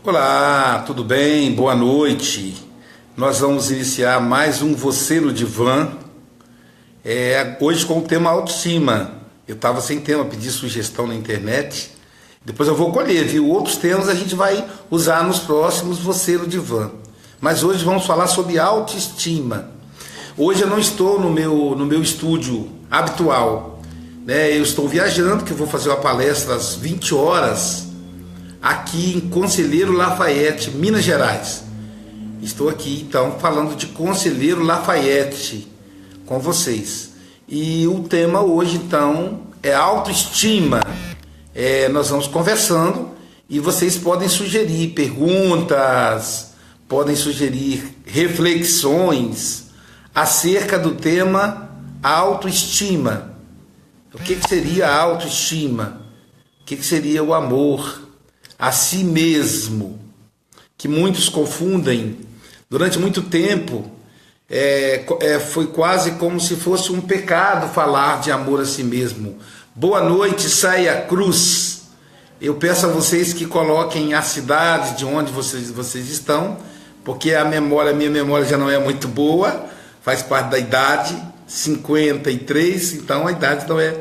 Olá, tudo bem? Boa noite. Nós vamos iniciar mais um Você no Divã, hoje com o tema autoestima. Eu estava sem tema, pedi sugestão na internet, depois eu vou colher, viu? Outros temas a gente vai usar nos próximos Você no Divã. Mas hoje vamos falar sobre autoestima. Hoje eu não estou no meu estúdio habitual, né? Eu estou viajando, que eu vou fazer uma palestra às 20 horas, aqui em Conselheiro Lafayette, Minas Gerais. Estou aqui então falando de Conselheiro Lafayette com vocês. E o tema hoje então é autoestima. Nós vamos conversando e vocês podem sugerir perguntas, podem sugerir reflexões acerca do tema autoestima. O que seria a autoestima? O que seria o amor a si mesmo, que muitos confundem. Durante muito tempo foi quase como se fosse um pecado falar de amor a si mesmo. Boa noite, Saia Cruz. Eu peço a vocês que coloquem a cidade de onde vocês estão, porque a minha memória já não é muito boa, faz parte da idade, 53, então a idade não é.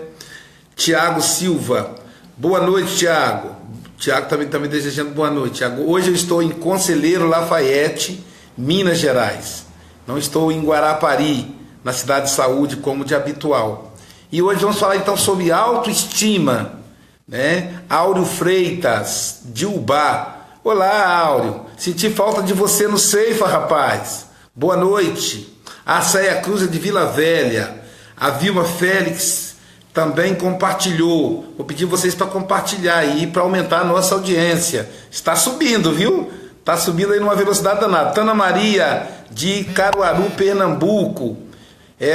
Tiago Silva, boa noite, Tiago. Tiago também está me desejando boa noite, Tiago. Hoje eu estou em Conselheiro Lafayette, Minas Gerais. Não estou em Guarapari, na cidade de Saúde, como de habitual. E hoje vamos falar então sobre autoestima, né? Áureo Freitas, de Ubá. Olá, Áureo. Senti falta de você no Ceifa, rapaz. Boa noite. A Saia Cruz é de Vila Velha. A Vilma Félix também compartilhou. Vou pedir vocês para compartilhar aí, para aumentar a nossa audiência. Está subindo, viu? Está subindo aí numa velocidade danada. Tana Maria, de Caruaru, Pernambuco.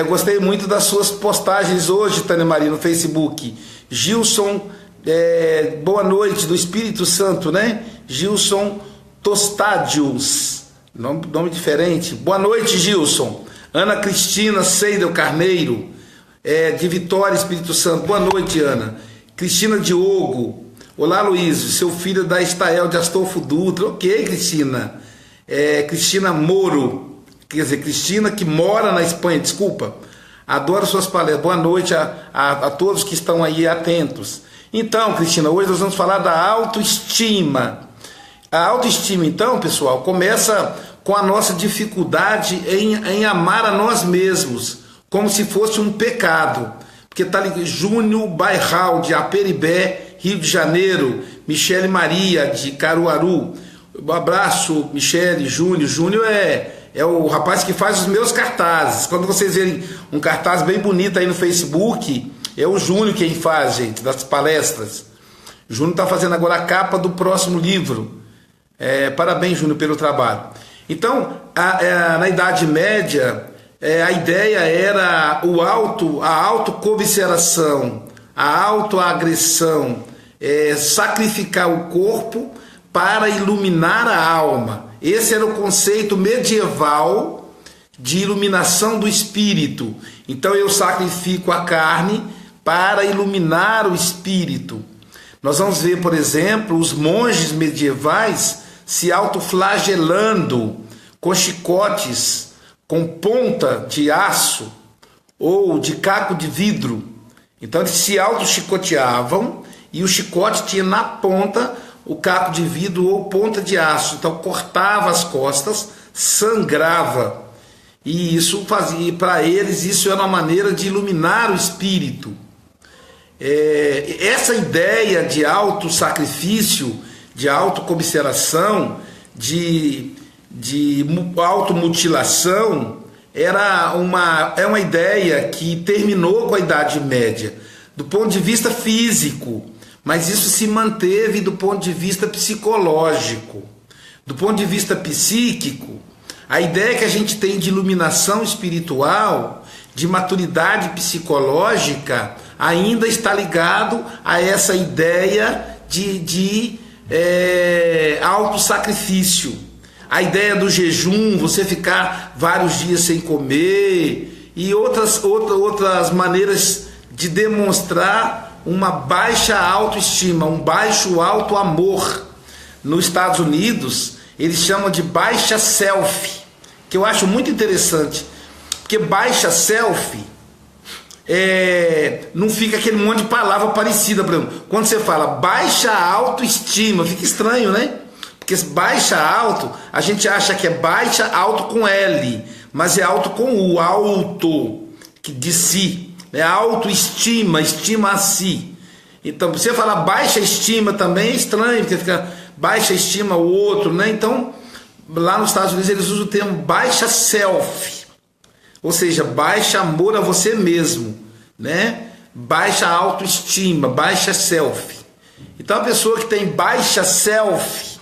Gostei muito das suas postagens hoje, Tana Maria, no Facebook. Gilson, boa noite, do Espírito Santo, né? Gilson Tostadius, nome diferente. Boa noite, Gilson. Ana Cristina Seidel Carneiro, de Vitória, Espírito Santo. Boa noite, Ana. Cristina Diogo. Olá, Luiz, seu filho da Estael de Astolfo Dutra. Ok, Cristina. Cristina Moro, quer dizer, Cristina que mora na Espanha, desculpa. Adoro suas palestras. Boa noite a todos que estão aí atentos. Então, Cristina, hoje nós vamos falar da autoestima. A autoestima, então, pessoal, começa com a nossa dificuldade em amar a nós mesmos, como se fosse um pecado. Porque tá ali Júnior Bairral, de Aperibé, Rio de Janeiro. Michele Maria, de Caruaru. Um abraço, Michele. Júnior é o rapaz que faz os meus cartazes. Quando vocês verem um cartaz bem bonito aí no Facebook, é o Júnior quem faz, gente, das palestras. Júnior está fazendo agora a capa do próximo livro. Parabéns, Júnior, pelo trabalho. Então, na Idade Média, a ideia era a autocomisseração, a autoagressão, sacrificar o corpo para iluminar a alma. Esse era o conceito medieval de iluminação do espírito. Então eu sacrifico a carne para iluminar o espírito. Nós vamos ver, por exemplo, os monges medievais se autoflagelando com chicotes com ponta de aço ou de caco de vidro. Então eles se auto-chicoteavam e o chicote tinha na ponta o caco de vidro ou ponta de aço. Então cortava as costas, sangrava. E isso fazia, para eles, isso era uma maneira de iluminar o espírito. Essa ideia de auto-sacrifício, de autocomisseração, de automutilação, é uma ideia que terminou com a Idade Média, do ponto de vista físico, mas isso se manteve do ponto de vista psicológico. Do ponto de vista psíquico, a ideia que a gente tem de iluminação espiritual, de maturidade psicológica, ainda está ligado a essa ideia de autossacrifício. A ideia do jejum, você ficar vários dias sem comer, e outras maneiras de demonstrar uma baixa autoestima, um baixo autoamor. nos Estados Unidos, eles chamam de baixa selfie, que eu acho muito interessante, porque baixa selfie não fica aquele monte de palavra parecida. Por exemplo, quando você fala baixa autoestima, fica estranho, né? Porque baixa alto, a gente acha que é baixa alto com L, mas é alto com U, alto de si, é autoestima, estima a si. Então, você falar baixa estima também é estranho, porque fica baixa estima o outro, né? Então, lá nos Estados Unidos eles usam o termo baixa self, ou seja, baixa amor a você mesmo, né? Baixa autoestima, baixa self. Então, a pessoa que tem baixa self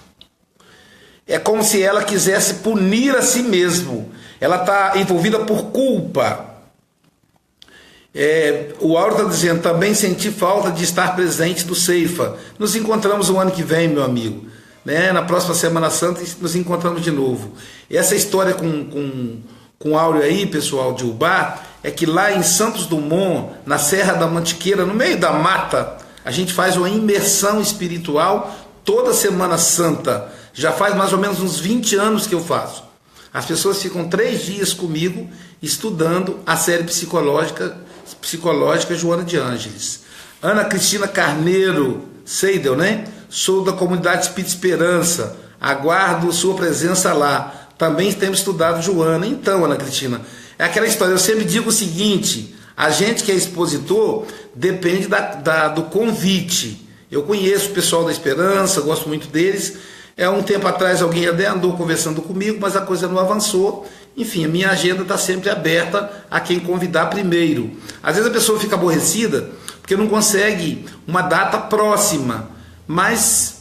é como se ela quisesse punir a si mesmo. Ela está envolvida por culpa. O Auro está dizendo, também senti falta de estar presente do Ceifa. Nos encontramos o ano que vem, meu amigo, né? Na próxima Semana Santa nos encontramos de novo. E essa história com o Áureo aí, pessoal, de Ubá, é que lá em Santos Dumont, na Serra da Mantiqueira, no meio da mata, a gente faz uma imersão espiritual toda Semana Santa. Já faz mais ou menos uns 20 anos que eu faço. As pessoas ficam 3 dias comigo estudando a série psicológica Joana de Ângeles. Ana Cristina Carneiro Seidel, né? Sou da comunidade Espírito Esperança, aguardo sua presença lá. Também temos estudado Joana. Então, Ana Cristina, é aquela história, eu sempre digo o seguinte, a gente que é expositor depende do convite. Eu conheço o pessoal da Esperança, gosto muito deles. Um tempo atrás alguém até andou conversando comigo, mas a coisa não avançou. Enfim, a minha agenda está sempre aberta a quem convidar primeiro. Às vezes a pessoa fica aborrecida porque não consegue uma data próxima, mas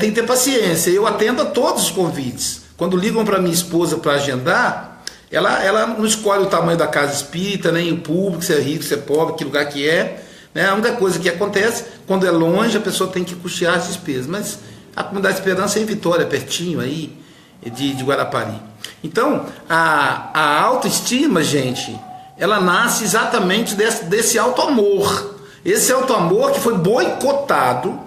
tem que ter paciência. Eu atendo a todos os convites. Quando ligam para minha esposa para agendar, ela não escolhe o tamanho da casa espírita, nem o público, se é rico, se é pobre, que lugar que é. Né? A única coisa que acontece, quando é longe, a pessoa tem que custear as despesas. Mas a comunidade Esperança é em Vitória, pertinho aí de Guarapari. Então, a autoestima, gente, ela nasce exatamente desse auto-amor. Esse auto-amor que foi boicotado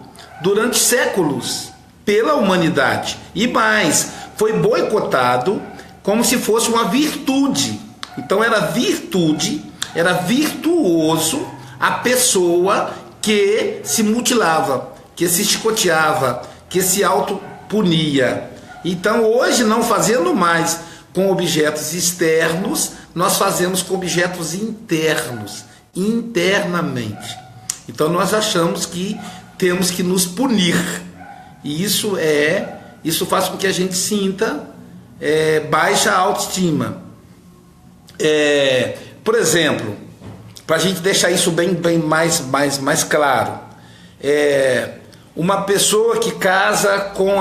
durante séculos pela humanidade. E mais, foi boicotado como se fosse uma virtude. Então era virtude, era virtuoso a pessoa que se mutilava, que se chicoteava, que se autopunia. Então hoje, não fazendo mais com objetos externos, nós fazemos com objetos internos, internamente. Então nós achamos que temos que nos punir. E isso faz com que a gente sinta baixa autoestima. Por exemplo, para a gente deixar isso bem mais claro, uma pessoa que casa com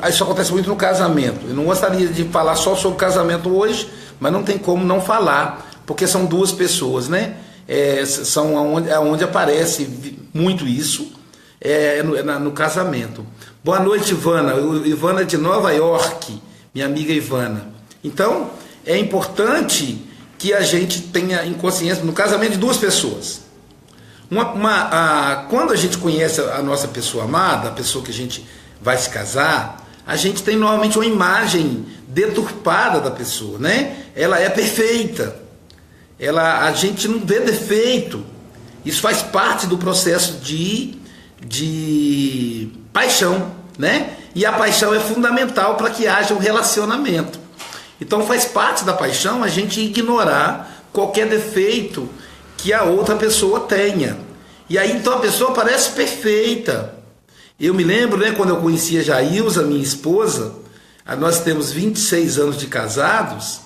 isso acontece muito no casamento. Eu não gostaria de falar só sobre casamento hoje, mas não tem como não falar, porque são duas pessoas, né? São onde aparece muito isso, no casamento. Boa noite, Ivana. Ivana de Nova York, minha amiga Ivana. Então, é importante que a gente tenha em consciência no casamento de duas pessoas. Quando a gente conhece a nossa pessoa amada, a pessoa que a gente vai se casar, a gente tem normalmente uma imagem deturpada da pessoa, né? Ela é perfeita, a gente não vê defeito. Isso faz parte do processo de paixão, né? E a paixão é fundamental para que haja um relacionamento. Então faz parte da paixão a gente ignorar qualquer defeito que a outra pessoa tenha. E aí então a pessoa parece perfeita. Eu me lembro, né, quando eu conhecia a Jailza, minha esposa, nós temos 26 anos de casados,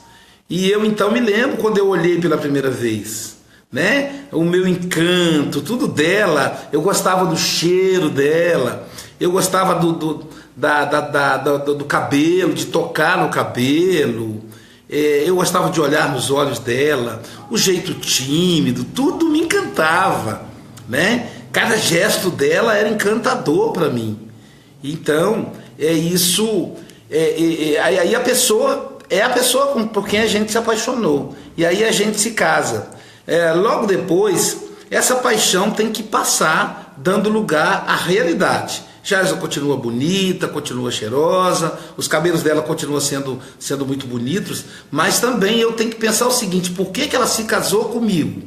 e eu então me lembro quando eu olhei pela primeira vez, né, o meu encanto, tudo dela, eu gostava do cheiro dela, eu gostava do cabelo, de tocar no cabelo, eu gostava de olhar nos olhos dela, o jeito tímido, tudo me encantava, né? Cada gesto dela era encantador para mim. Então, aí a pessoa por quem a gente se apaixonou, e aí a gente se casa. Logo depois, essa paixão tem que passar dando lugar à realidade. Jaisa continua bonita, continua cheirosa, os cabelos dela continuam sendo muito bonitos, mas também eu tenho que pensar o seguinte: por que ela se casou comigo?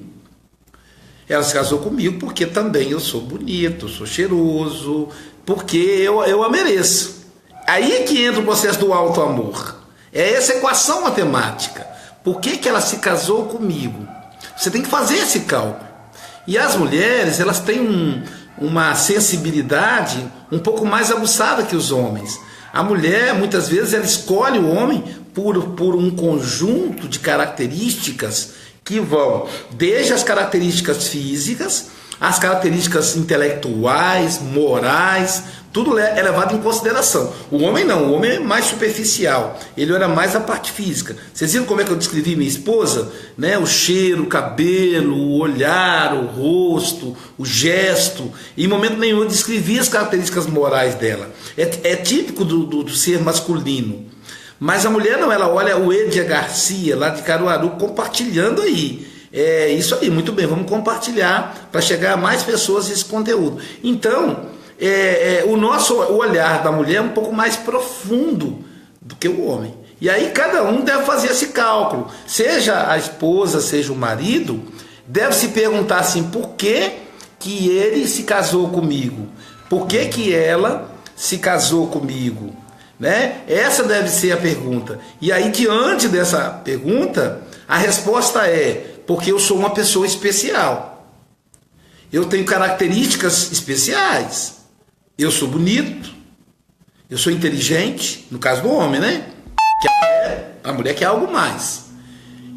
Ela se casou comigo porque também eu sou bonito, sou cheiroso, porque eu a mereço. Aí é que entra o processo do alto amor. É essa equação matemática. Por que ela se casou comigo? Você tem que fazer esse cálculo. E as mulheres, elas têm uma sensibilidade um pouco mais aguçada que os homens. A mulher, muitas vezes, ela escolhe o homem por um conjunto de características que vão desde as características físicas, as características intelectuais, morais, tudo é levado em consideração. O homem não, o homem é mais superficial, ele olha mais a parte física. Vocês viram como é que eu descrevi minha esposa? Né? O cheiro, o cabelo, o olhar, o rosto, o gesto. E em momento nenhum eu descrevi as características morais dela. É típico do ser masculino. Mas a mulher não, ela olha o Edgar Garcia, lá de Caruaru, compartilhando aí. É isso aí, muito bem, vamos compartilhar para chegar a mais pessoas esse conteúdo. Então, o olhar da mulher é um pouco mais profundo do que o homem. E aí cada um deve fazer esse cálculo. Seja a esposa, seja o marido, deve se perguntar assim: por que ele se casou comigo? Por que ela se casou comigo? Né? Essa deve ser a pergunta. E aí, diante dessa pergunta, a resposta é: porque eu sou uma pessoa especial. Eu tenho características especiais. Eu sou bonito. Eu sou inteligente, no caso do homem, né? Que a mulher quer algo mais.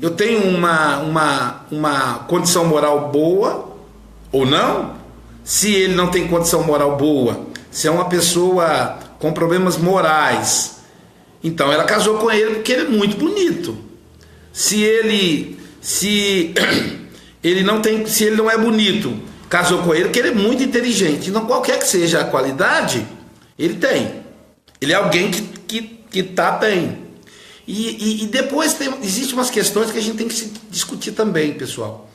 Eu tenho uma condição moral boa ou não. Se ele não tem condição moral boa, se é uma pessoa com problemas morais, então ela casou com ele porque ele é muito bonito. Se ele não é bonito, casou com ele porque ele é muito inteligente. Então, qualquer que seja a qualidade, ele tem. Ele é alguém que está bem. E depois existem umas questões que a gente tem que se discutir também, pessoal.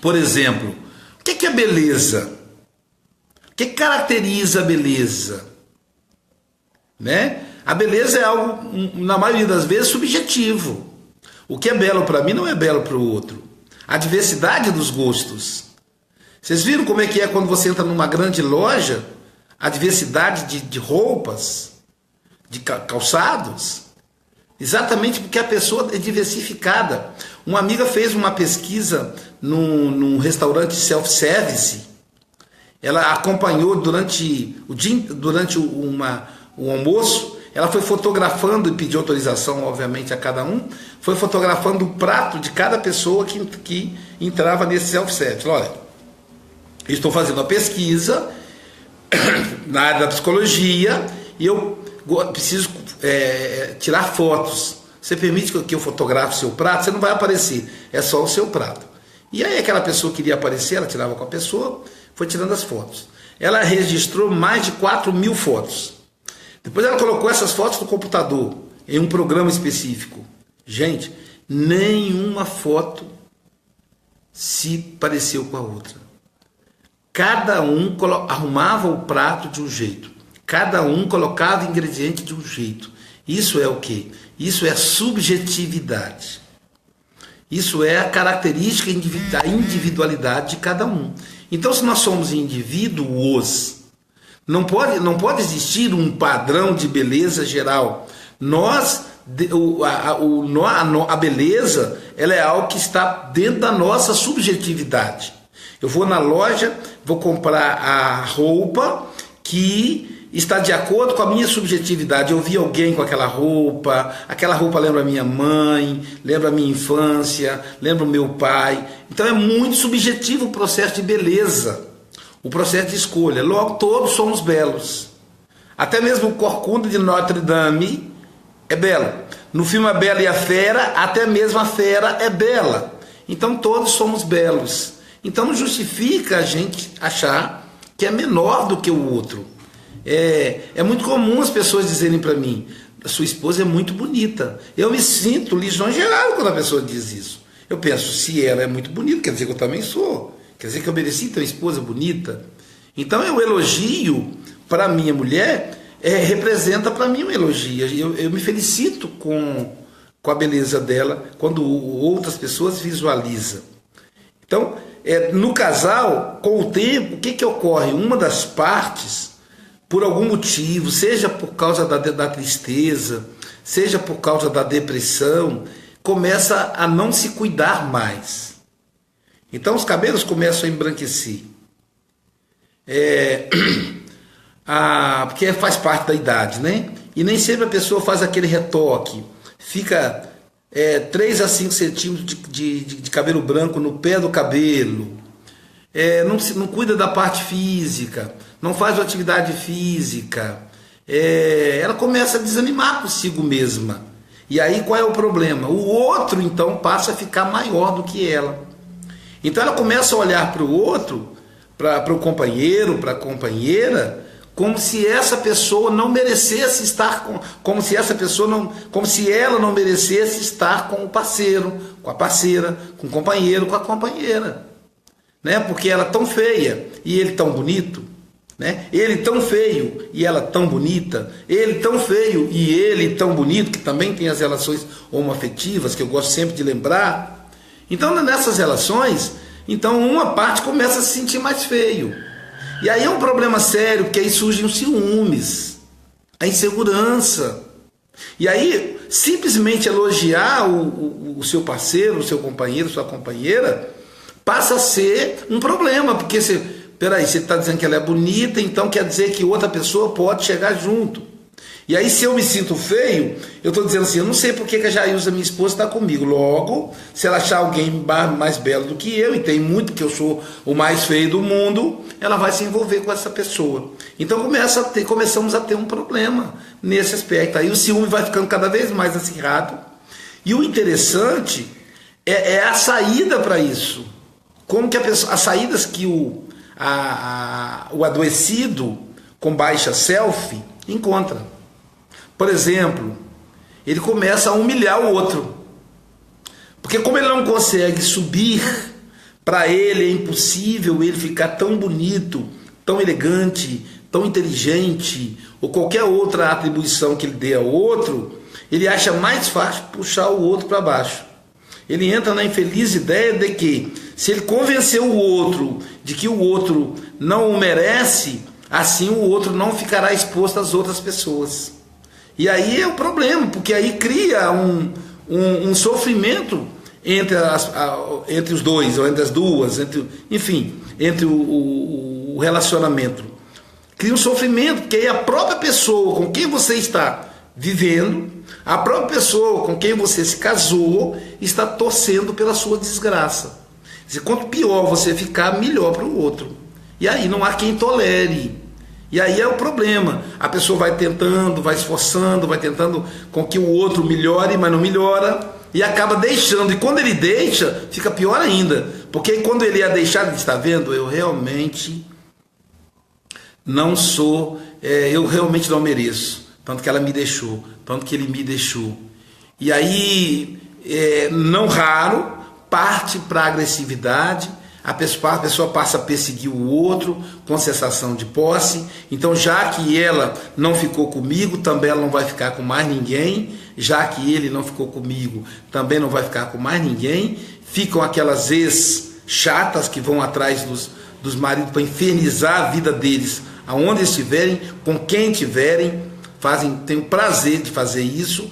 Por exemplo, o que é beleza? O que caracteriza a beleza? Né? A beleza é algo, na maioria das vezes, subjetivo. O que é belo para mim não é belo para o outro. A diversidade dos gostos. Vocês viram como é que é quando você entra numa grande loja? A diversidade de roupas, de calçados. Exatamente porque a pessoa é diversificada. Uma amiga fez uma pesquisa num restaurante self-service. Ela acompanhou durante o almoço. Ela foi fotografando e pediu autorização, obviamente, a cada um. Foi fotografando o prato de cada pessoa que entrava nesse self-service. Olha, eu estou fazendo uma pesquisa na área da psicologia e eu preciso tirar fotos. Você permite que eu fotografe o seu prato? Você não vai aparecer, é só o seu prato. E aí aquela pessoa queria aparecer, ela tirava com a pessoa, foi tirando as fotos. Ela registrou mais de 4.000 fotos. Depois ela colocou essas fotos no computador, em um programa específico. Gente, nenhuma foto se pareceu com a outra. Cada um arrumava o prato de um jeito. Cada um colocava ingrediente de um jeito. Isso é o quê? Isso é subjetividade. Isso é a característica da individualidade de cada um. Então, se nós somos indivíduos, não pode existir um padrão de beleza geral. A beleza, ela é algo que está dentro da nossa subjetividade. Eu vou na loja, vou comprar a roupa que está de acordo com a minha subjetividade. Eu vi alguém com aquela roupa lembra a minha mãe, lembra a minha infância, lembra o meu pai. Então é muito subjetivo o processo de beleza, o processo de escolha. Logo, todos somos belos. Até mesmo o Corcunda de Notre Dame é belo. No filme A Bela e a Fera, até mesmo a fera é bela. Então todos somos belos. Então não justifica a gente achar que é menor do que o outro. É muito comum as pessoas dizerem para mim: a sua esposa é muito bonita. Eu me sinto lisonjeado quando a pessoa diz isso. Eu penso, se ela é muito bonita, quer dizer que eu também sou. Quer dizer que eu mereci ter uma esposa bonita. Então eu elogio para minha mulher, representa para mim um elogio. Eu me felicito com a beleza dela quando outras pessoas visualizam. Então, no casal, com o tempo, o que ocorre? Uma das partes, por algum motivo, seja por causa da tristeza, seja por causa da depressão, começa a não se cuidar mais. Então os cabelos começam a embranquecer. Porque faz parte da idade, né? E nem sempre a pessoa faz aquele retoque. Fica 3 a 5 centímetros de cabelo branco no pé do cabelo. Não cuida da parte física, não faz atividade física. Ela começa a desanimar consigo mesma. E aí qual é o problema? O outro então passa a ficar maior do que ela. Então ela começa a olhar para o outro, para o companheiro, para a companheira, como se essa pessoa não merecesse estar como se ela não merecesse estar com o parceiro, com a parceira, com o companheiro, com a companheira, né? Porque ela é tão feia e ele tão bonito, né? Ele tão feio e ela tão bonita, ele tão feio e ele tão bonito, que também tem as relações homoafetivas, que eu gosto sempre de lembrar. Então, nessas relações, então uma parte começa a se sentir mais feio. E aí é um problema sério, porque aí surgem os ciúmes, a insegurança. E aí, simplesmente elogiar o seu parceiro, o seu companheiro, sua companheira, passa a ser um problema, porque peraí, você está dizendo que ela é bonita, então quer dizer que outra pessoa pode chegar junto. E aí, se eu me sinto feio, eu estou dizendo assim, eu não sei por que a Jailza, minha esposa, está comigo. Logo, se ela achar alguém mais belo do que eu, e tem muito, que eu sou o mais feio do mundo, ela vai se envolver com essa pessoa. Então começamos a ter um problema nesse aspecto. Aí o ciúme vai ficando cada vez mais acirrado. E o interessante é a saída para isso. Como que as saídas que o adoecido com baixa self encontra. Por exemplo, ele começa a humilhar o outro. Porque como ele não consegue subir, para ele é impossível ele ficar tão bonito, tão elegante, tão inteligente, ou qualquer outra atribuição que ele dê ao outro, ele acha mais fácil puxar o outro para baixo. Ele entra na infeliz ideia de que, se ele convencer o outro de que o outro não o merece, assim o outro não ficará exposto às outras pessoas. E aí é o problema, porque aí cria um sofrimento entre os dois, ou entre as duas, entre o relacionamento. Cria um sofrimento, porque aí a própria pessoa com quem você está vivendo, a própria pessoa com quem você se casou, está torcendo pela sua desgraça. Quanto pior você ficar, melhor para o outro. E aí não há quem tolere. E aí é o problema. A pessoa vai tentando, vai esforçando, vai tentando com que o outro melhore, mas não melhora, e acaba deixando. E quando ele deixa, fica pior ainda. Porque quando ele ia deixar, ele está vendo, eu realmente não sou, eu realmente não mereço. Tanto que ela me deixou, tanto que ele me deixou. E aí, não raro, parte para a agressividade. A pessoa passa a perseguir o outro com sensação de posse. Então, já que ela não ficou comigo, também ela não vai ficar com mais ninguém. Já que ele não ficou comigo, também não vai ficar com mais ninguém. Ficam aquelas ex chatas que vão atrás dos maridos para infernizar a vida deles, aonde estiverem, com quem estiverem. Tem o prazer de fazer isso,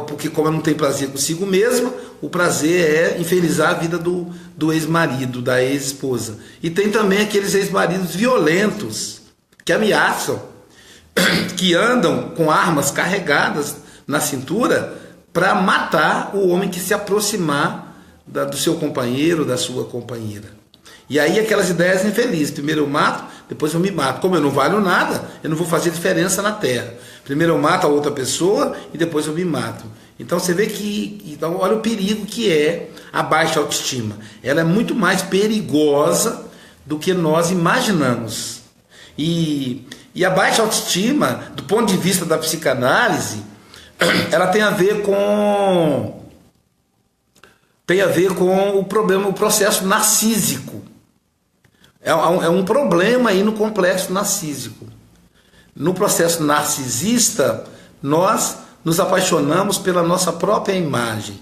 porque como ela não tem prazer consigo mesma, o prazer é infernizar a vida do ex-marido, da ex-esposa. E tem também aqueles ex-maridos violentos, que ameaçam, que andam com armas carregadas na cintura para matar o homem que se aproximar do seu companheiro, da sua companheira. E aí aquelas ideias infelizes, primeiro eu mato, depois eu me mato. Como eu não valho nada, eu não vou fazer diferença na terra. Primeiro eu mato a outra pessoa e depois eu me mato. Então você vê então olha o perigo que é a baixa autoestima. Ela é muito mais perigosa do que nós imaginamos. E a baixa autoestima, do ponto de vista da psicanálise, ela tem a ver com o problema, o processo narcísico. É um problema aí no complexo narcísico. No processo narcisista, nós nos apaixonamos pela nossa própria imagem.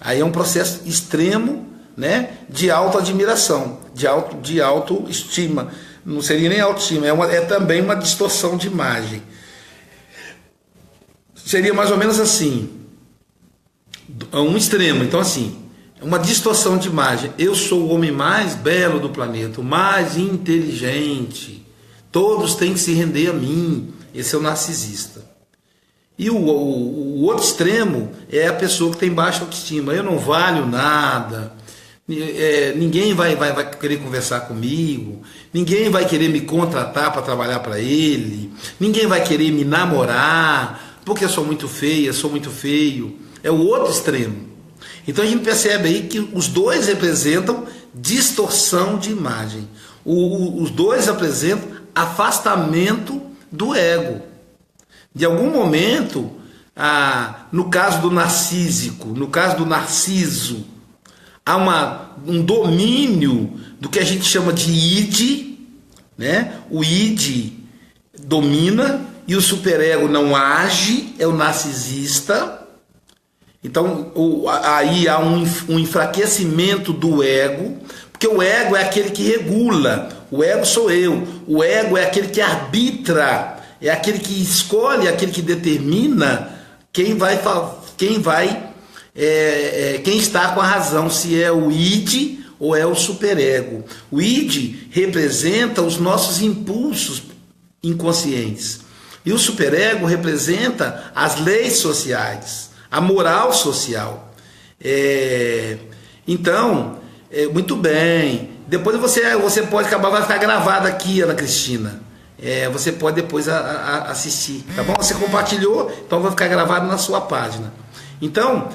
Aí é um processo extremo, né, de autoadmiração, de autoestima. Não seria nem autoestima, é também uma distorção de imagem. Seria mais ou menos assim, um extremo. Então, assim, uma distorção de imagem. Eu sou o homem mais belo do planeta, o mais inteligente. Todos têm que se render a mim. Esse é o narcisista. E o outro extremo é a pessoa que tem baixa autoestima. Eu não valho nada. Ninguém vai querer conversar comigo. Ninguém vai querer me contratar para trabalhar para ele. Ninguém vai querer me namorar porque eu sou muito feia, sou muito feio. É o outro extremo. Então a gente percebe aí que os dois representam distorção de imagem. Os dois apresentam afastamento do ego. De algum momento, no caso do narcísico, no caso do narciso, há um domínio do que a gente chama de id, né? O id domina e o superego não age, é o narcisista. Então aí há um enfraquecimento do ego, porque o ego é aquele que regula, o ego sou eu, o ego é aquele que arbitra, é aquele que escolhe, aquele que determina quem está com a razão, se é o id ou é o superego. O id representa os nossos impulsos inconscientes e o superego representa as leis sociais, a moral social. Então, muito bem. Depois você pode acabar, vai ficar gravado aqui, Ana Cristina. Você pode depois assistir, tá bom? Você compartilhou, então vai ficar gravado na sua página. Então,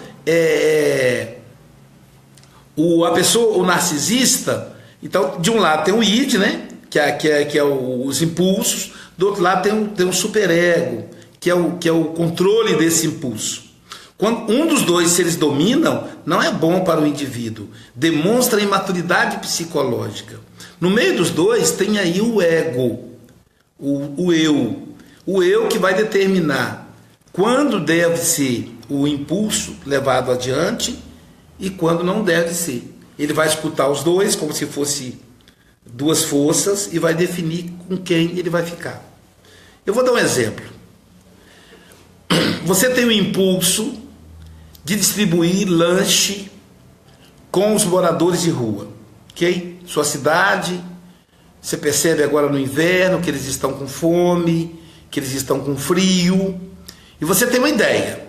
o narcisista, então, de um lado tem o id, né? Que é os impulsos. Do outro lado tem um superego, que é o controle desse impulso. Quando um dos dois, se eles dominam, não é bom para o indivíduo. Demonstra imaturidade psicológica. No meio dos dois tem aí o ego, o eu. O eu que vai determinar quando deve ser o impulso levado adiante e quando não deve ser. Ele vai escutar os dois como se fosse duas forças e vai definir com quem ele vai ficar. Eu vou dar um exemplo. Você tem o impulso de distribuir lanche com os moradores de rua, ok? Sua cidade, você percebe agora no inverno que eles estão com fome, que eles estão com frio, e você tem uma ideia.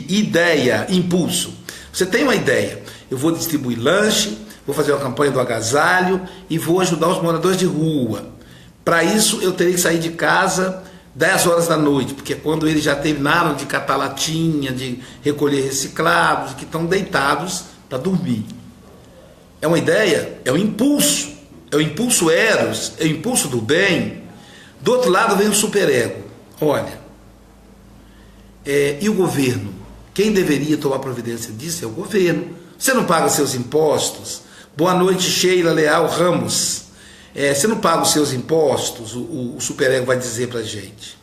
Ideia, impulso. Você tem uma ideia. Eu vou distribuir lanche, vou fazer uma campanha do agasalho e vou ajudar os moradores de rua. Para isso eu terei que sair de casa 10 horas da noite, porque é quando eles já terminaram de catar latinha, de recolher reciclados, que estão deitados para dormir. É uma ideia, é um impulso eros, é o impulso do bem. Do outro lado vem o superego. Olha, e o governo? Quem deveria tomar providência disso é o governo. Você não paga seus impostos? Boa noite, Sheila Leal Ramos. Você não paga os seus impostos, o superego vai dizer pra gente.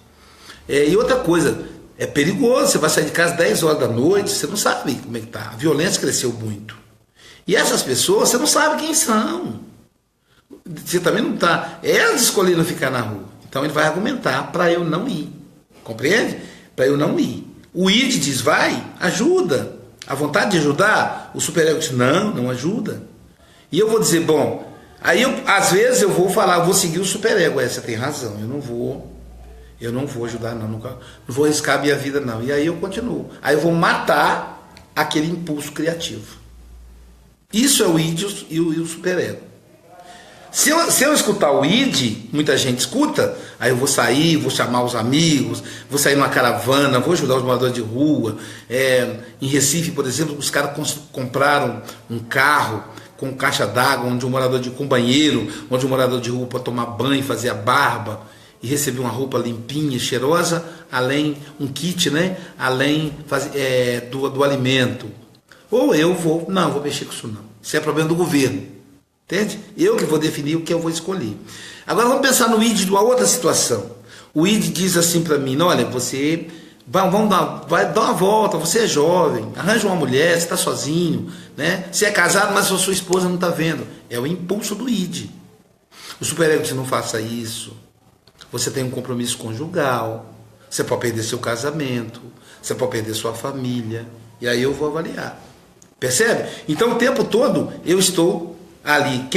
E outra coisa, é perigoso, você vai sair de casa 10 horas da noite, você não sabe como é que tá. A violência cresceu muito. E essas pessoas, você não sabe quem são. Você também não tá. Elas escolheram ficar na rua. Então ele vai argumentar para eu não ir. Compreende? Para eu não ir. O id diz, vai, ajuda. A vontade de ajudar, o superego diz, não ajuda. E eu vou dizer, bom, aí às vezes eu vou falar, eu vou seguir o superego. Você tem razão, eu não vou ajudar, não vou arriscar a minha vida, não. E aí eu continuo. Aí eu vou matar aquele impulso criativo. Isso é o id e o superego. Se eu escutar o id, muita gente escuta, aí eu vou sair, vou chamar os amigos, vou sair numa caravana, vou ajudar os moradores de rua. Em Recife, por exemplo, os caras compraram um carro com caixa d'água, com banheiro, onde o morador de rua pode tomar banho, fazer a barba e receber uma roupa limpinha, cheirosa, além um kit, né? Além do alimento. Ou eu vou mexer com isso não. Isso é problema do governo. Entende? Eu que vou definir o que eu vou escolher. Agora vamos pensar no id de uma outra situação. O id diz assim para mim, olha, você vai dar uma volta, você é jovem, arranja uma mulher, você está sozinho, né? Você é casado, mas a sua esposa não está vendo. É o impulso do id. O superego diz, não faça isso. Você tem um compromisso conjugal, você pode perder seu casamento, você pode perder sua família, e aí eu vou avaliar. Percebe? Então o tempo todo eu estou ali,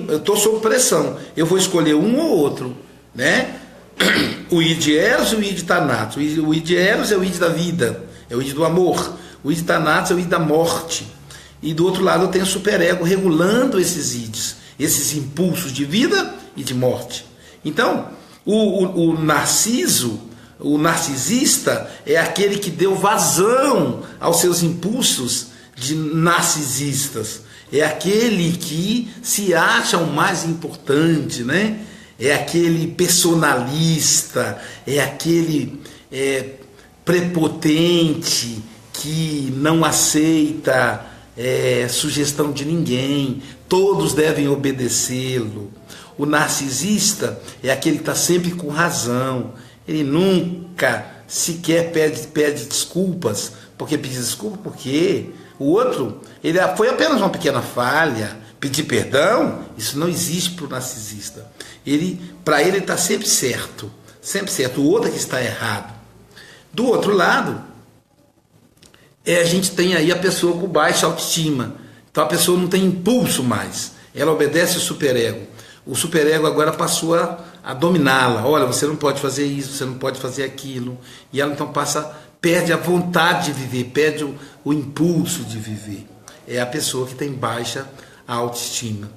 eu estou sob pressão, eu vou escolher um ou outro, né? O id eros e o id thanatos. O id eros é o id da vida, é o id do amor. O id thanatos é o id da morte. E do outro lado eu tenho o superego regulando esses ids, esses impulsos de vida e de morte. Então, o narciso, o narcisista, é aquele que deu vazão aos seus impulsos de narcisistas. É aquele que se acha o mais importante, né? É aquele personalista, é aquele prepotente que não aceita sugestão de ninguém, todos devem obedecê-lo. O narcisista é aquele que está sempre com razão, ele nunca sequer pede desculpas, porque o outro, foi apenas uma pequena falha, pedir perdão, isso não existe para o narcisista. Para ele está sempre certo, o outro é que está errado. Do outro lado, a gente tem aí a pessoa com baixa autoestima, então a pessoa não tem impulso mais, ela obedece o superego. O superego agora passou a dominá-la. Olha, você não pode fazer isso, você não pode fazer aquilo. E ela então perde a vontade de viver, perde o impulso de viver. É a pessoa que tem baixa autoestima.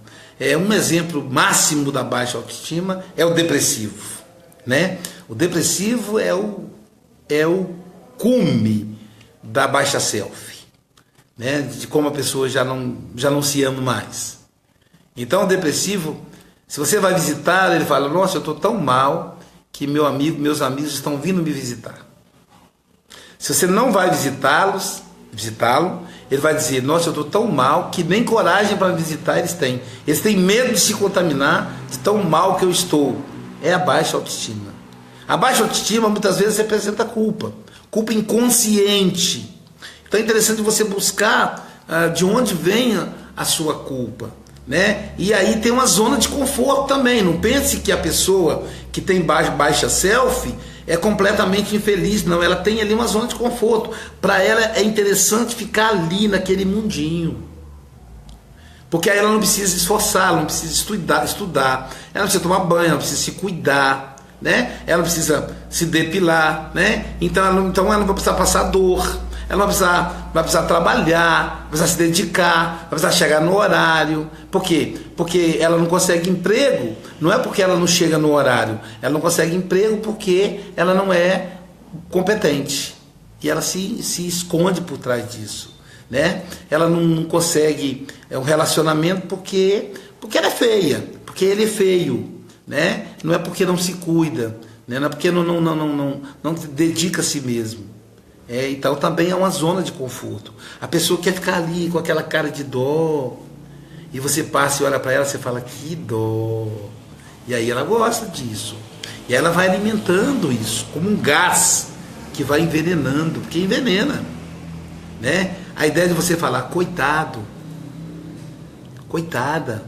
Um exemplo máximo da baixa autoestima é o depressivo, né? O depressivo é o cume da baixa self, né? De como a pessoa já não se ama mais. Então o depressivo, se você vai visitar, ele fala, nossa, eu estou tão mal que meus amigos estão vindo me visitar. Se você não vai visitá-lo, ele vai dizer, nossa, eu estou tão mal que nem coragem para visitar eles têm. Eles têm medo de se contaminar de tão mal que eu estou. É a baixa autoestima. A baixa autoestima muitas vezes representa culpa inconsciente. Então é interessante você buscar de onde vem a sua culpa, né? E aí tem uma zona de conforto também. Não pense que a pessoa que tem baixa self é completamente infeliz, não. Ela tem ali uma zona de conforto. Para ela é interessante ficar ali naquele mundinho, porque aí ela não precisa esforçar, ela não precisa estudar, ela não precisa tomar banho, ela não precisa se cuidar, né? Ela não precisa se depilar, né? Então ela não vai precisar passar dor, ela vai precisar trabalhar, vai precisar se dedicar, vai precisar chegar no horário. Por quê? Porque ela não consegue emprego, não é porque ela não chega no horário, ela não consegue emprego porque ela não é competente. E ela se esconde por trás disso, né? Ela não consegue um relacionamento porque ela é feia, porque ele é feio, né? Não é porque não se cuida, né? Não é porque não dedica a si mesmo. Então também é uma zona de conforto. A pessoa quer ficar ali com aquela cara de dó, e você passa e olha para ela, você fala, que dó. E aí ela gosta disso. E aí ela vai alimentando isso, como um gás que vai envenenando, porque envenena, né? A ideia de você falar, coitado, coitada,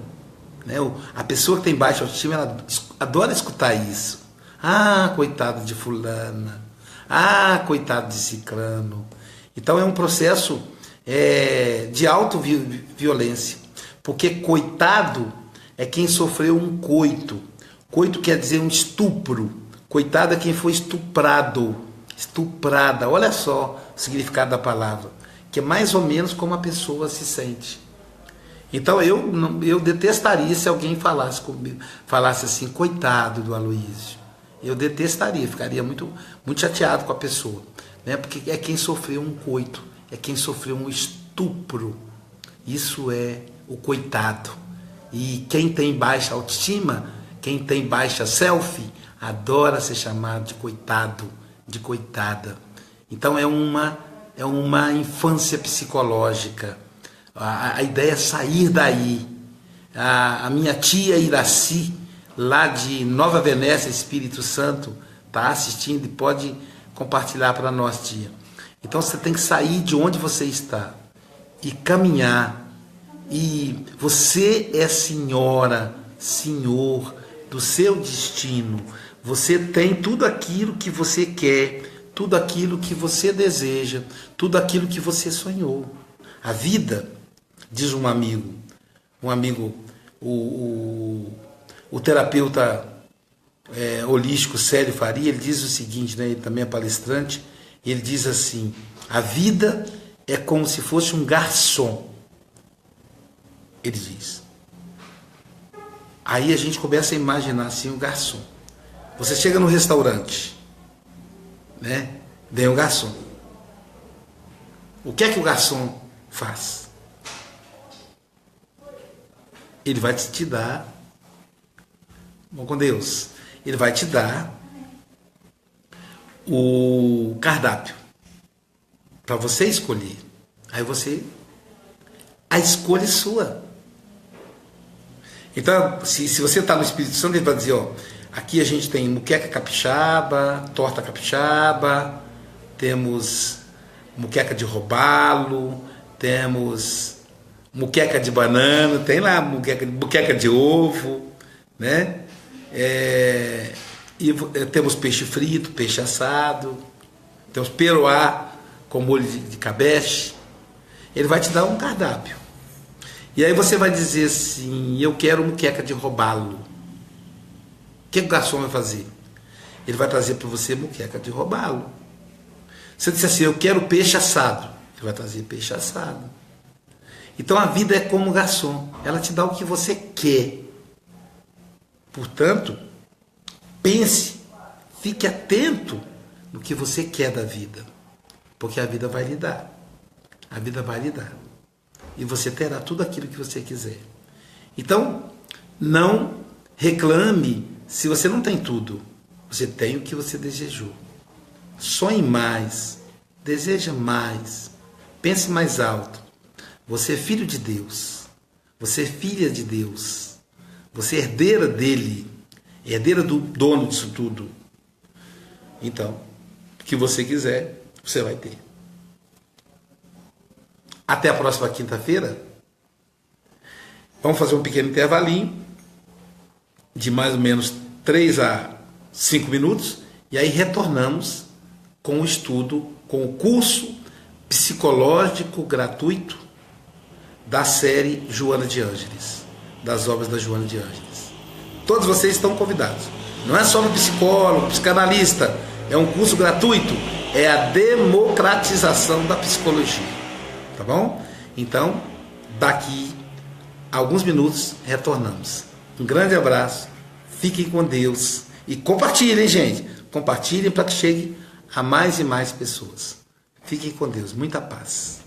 né? A pessoa que tem baixa autoestima, ela adora escutar isso. Ah, coitado de fulana. Ah, coitado de ciclano. Então é um processo de autoviolência, porque coitado é quem sofreu um coito. Coito quer dizer um estupro. Coitado é quem foi estuprado, estuprada. Olha só o significado da palavra, que é mais ou menos como a pessoa se sente. Então eu detestaria se alguém falasse assim, coitado do Aloísio. Eu detestaria, ficaria muito chateado com a pessoa, né? Porque é quem sofreu um coito, é quem sofreu um estupro. Isso é o coitado. E quem tem baixa autoestima, quem tem baixa self, adora ser chamado de coitado, de coitada. Então é uma infância psicológica. A ideia é sair daí. A minha tia Iraci, lá de Nova Venécia, Espírito Santo, está assistindo e pode compartilhar para nós, tia. Então você tem que sair de onde você está e caminhar. E você é senhora, senhor do seu destino. Você tem tudo aquilo que você quer, tudo aquilo que você deseja, tudo aquilo que você sonhou. A vida, diz um amigo, o terapeuta holístico Célio Faria, ele diz o seguinte, né, ele também é palestrante, ele diz assim: a vida é como se fosse um garçom. Ele diz. Aí a gente começa a imaginar assim o garçom. Você chega no restaurante, né? Vem o garçom. O que é que o garçom faz? Ele vai te dar, vamos com Deus, ele vai te dar o cardápio para você escolher. Aí a escolha é sua. Então, se você está no Espírito Santo, ele vai dizer, ó, aqui a gente tem muqueca capixaba, torta capixaba, temos muqueca de robalo, temos muqueca de banana, tem lá muqueca de ovo, né? Temos peixe frito, peixe assado, temos peroá com molho de cabeche. Ele vai te dar um cardápio. E aí você vai dizer assim: eu quero muqueca de robalo. O que o garçom vai fazer? Ele vai trazer para você muqueca de robalo. Você disse assim: eu quero peixe assado. Ele vai trazer peixe assado. Então a vida é como garçom. Ela te dá o que você quer. Portanto, pense, fique atento no que você quer da vida. Porque a vida vai lhe dar. A vida vai lhe dar. E você terá tudo aquilo que você quiser. Então, não reclame se você não tem tudo. Você tem o que você desejou. Sonhe mais. Deseja mais. Pense mais alto. Você é filho de Deus. Você é filha de Deus. Você é herdeira dele. Herdeira do dono disso tudo. Então, o que você quiser, você vai ter. Até a próxima quinta-feira. Vamos fazer um pequeno intervalinho de mais ou menos 3 a 5 minutos e aí retornamos com o estudo, com o curso psicológico gratuito da série Joana de Ângeles, das obras da Joana de Ângeles. Todos vocês estão convidados. Não é só no psicólogo, psicanalista, é um curso gratuito, é a democratização da psicologia. Tá bom? Então, daqui a alguns minutos retornamos. Um grande abraço, fiquem com Deus e compartilhem, gente. Compartilhem para que chegue a mais e mais pessoas. Fiquem com Deus, muita paz.